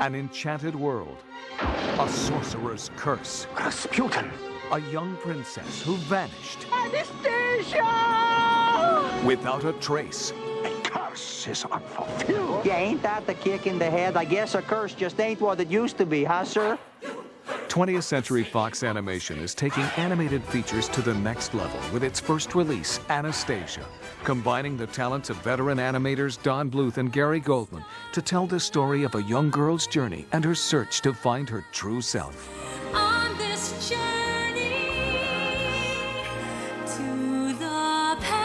An enchanted world. A sorcerer's curse. Rasputin. A young princess who vanished. Anastasia! Without a trace. A curse is unfulfilled. Yeah, ain't that the kick in the head? I guess a curse just ain't what it used to be, huh, sir? 20th Century Fox Animation is taking animated features to the next level with its first release, Anastasia, combining the talents of veteran animators Don Bluth and Gary Goldman to tell the story of a young girl's journey and her search to find her true self. On this journey to the past.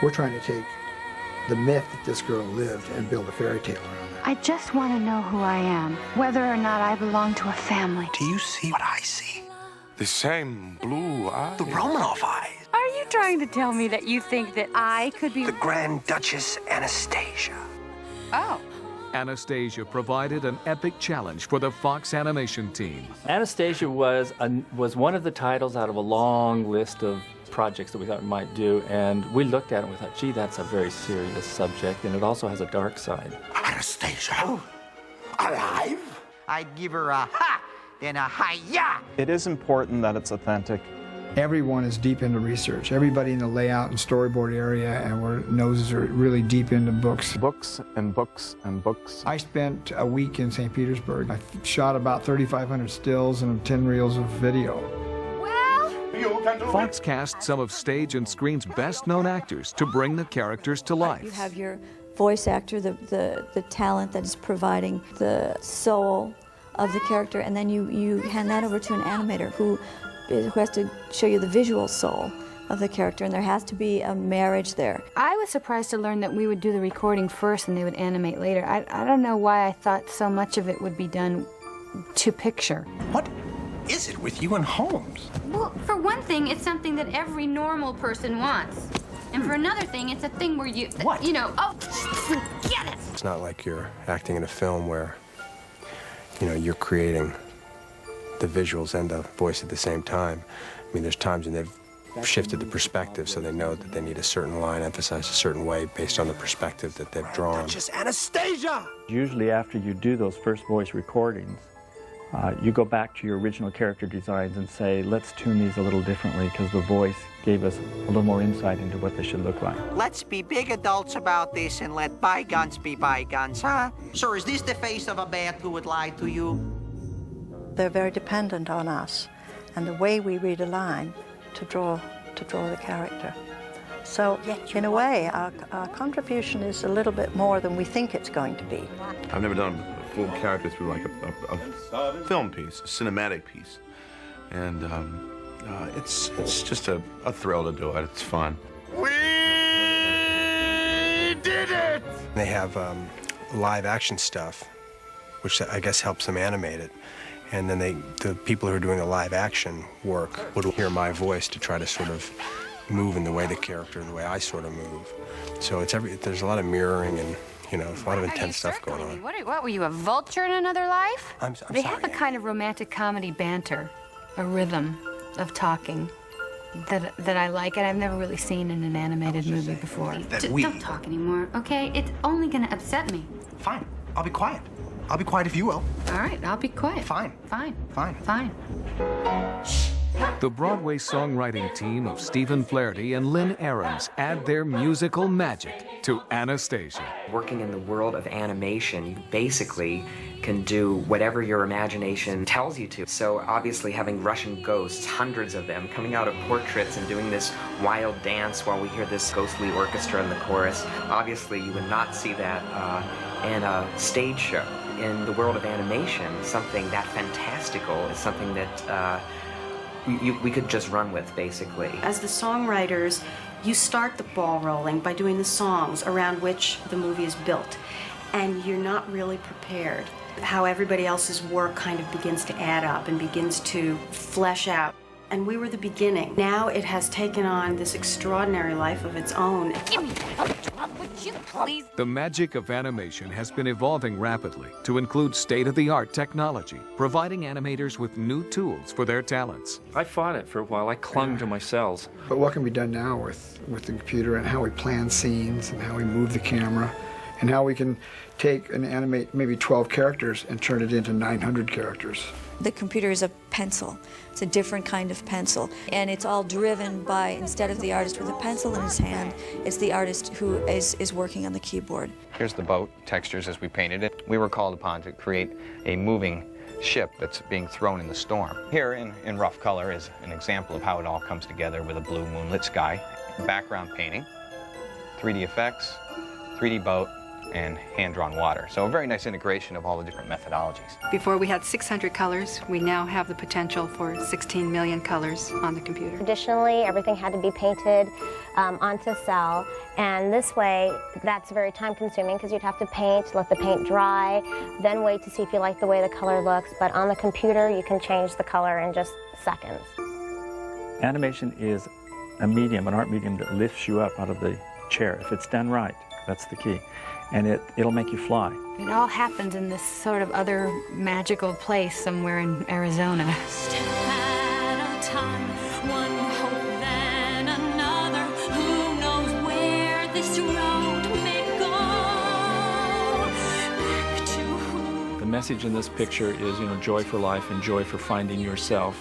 We're trying to take the myth that this girl lived and build a fairy tale around that. I just want to know who I am, whether or not I belong to a family. Do you see what I see? The same blue eyes. The Romanov eyes. Are you trying to tell me that you think that I could be... The Grand Duchess Anastasia. Oh. Anastasia provided an epic challenge for the Fox Animation team. Anastasia was one of the titles out of a long list of projects that we thought we might do, and we looked at it and we thought, gee, that's a very serious subject, and it also has a dark side. Anastasia? Alive? I'd give her a ha, then a hi-ya. It is important that it's authentic. Everyone is deep into research. Everybody in the layout and storyboard area and our noses are really deep into books. Books and books and books. I spent a week in St. Petersburg. I shot about 3,500 stills and 10 reels of video. Fox cast some of stage and screen's best-known actors to bring the characters to life. You have your voice actor, the talent that is providing the soul of the character, and then you hand that over to an animator who has to show you the visual soul of the character, and there has to be a marriage there. I was surprised to learn that we would do the recording first and they would animate later. I don't know why I thought so much of it would be done to picture. What is it with you and Holmes? Well, for one thing, it's something that every normal person wants. And for another thing, it's a thing where you, What? you know, oh, get it. It's not like you're acting in a film where, you're creating the visuals and the voice at the same time. I mean, there's times when they've shifted the perspective so they know that they need a certain line emphasized a certain way based on the perspective that they've drawn. Duchess Anastasia! Usually after you do those first voice recordings, you go back to your original character designs and say, let's tune these a little differently because the voice gave us a little more insight into what they should look like. Let's be big adults about this and let bygones be bygones, huh? Sir, is this the face of a bat who would lie to you? They're very dependent on us and the way we read a line to draw the character. So, in a way, our contribution is a little bit more than we think it's going to be. I've never done a full character through like a film piece, a cinematic piece. And it's just a thrill to do it. It's fun. We did it! They have live action stuff, which I guess helps them animate it. And then the people who are doing the live action work would hear my voice to try to sort of move in the way the character, the way I sort of move. So there's a lot of mirroring and, a lot of intense stuff going on. What were you, a vulture in another life? I'm They sorry. have a kind of romantic comedy banter, a rhythm of talking that I like, and I've never really seen in an animated movie before. Don't talk anymore, okay? It's only gonna upset me. Fine, I'll be quiet. I'll be quiet if you will. All right, I'll be quiet. Fine. Fine. Fine. Fine. The Broadway songwriting team of Stephen Flaherty and Lynn Ahrens add their musical magic to Anastasia. Working in the world of animation, you basically can do whatever your imagination tells you to. So obviously having Russian ghosts, hundreds of them, coming out of portraits and doing this wild dance while we hear this ghostly orchestra in the chorus, obviously you would not see that in a stage show. In the world of animation, something that fantastical is something that we could just run with, basically. As the songwriters, you start the ball rolling by doing the songs around which the movie is built, and you're not really prepared. How everybody else's work kind of begins to add up and begins to flesh out. And we were the beginning. Now it has taken on this extraordinary life of its own. Give me that drum, would you please? The magic of animation has been evolving rapidly to include state-of-the-art technology, providing animators with new tools for their talents. I fought it for a while. I clung to my cells. But what can be done now with the computer and how we plan scenes and how we move the camera and how we can take and animate maybe 12 characters and turn it into 900 characters. The computer is a pencil. It's a different kind of pencil. And it's all driven by, instead of the artist with a pencil in his hand, it's the artist who is working on the keyboard. Here's the boat textures as we painted it. We were called upon to create a moving ship that's being thrown in the storm. Here in rough color is an example of how it all comes together with a blue moonlit sky, background painting, 3D effects, 3D boat, and hand-drawn water. So a very nice integration of all the different methodologies. Before we had 600 colors, we now have the potential for 16 million colors on the computer. Traditionally, everything had to be painted onto cell, and this way, that's very time-consuming because you'd have to paint, let the paint dry, then wait to see if you like the way the color looks, but on the computer, you can change the color in just seconds. Animation is a medium, an art medium that lifts you up out of the chair. If it's done right, that's the key. And it'll make you fly. It all happens in this sort of other magical place somewhere in Arizona. Step at a time, one hope then another. Who knows where this road may go? Back to who? The message in this picture is, joy for life and joy for finding yourself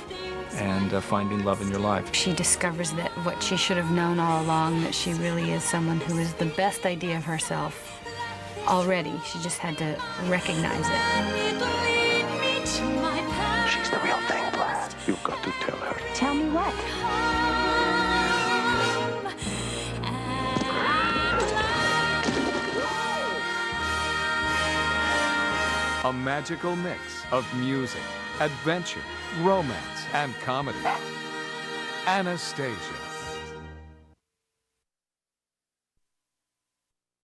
and finding love in your life. She discovers that what she should have known all along, that she really is someone who is the best idea of herself. Already, she just had to recognize it. She's the real thing, Brad. You've got to tell her. Tell me what? A magical mix of music, adventure, romance, and comedy. Anastasia.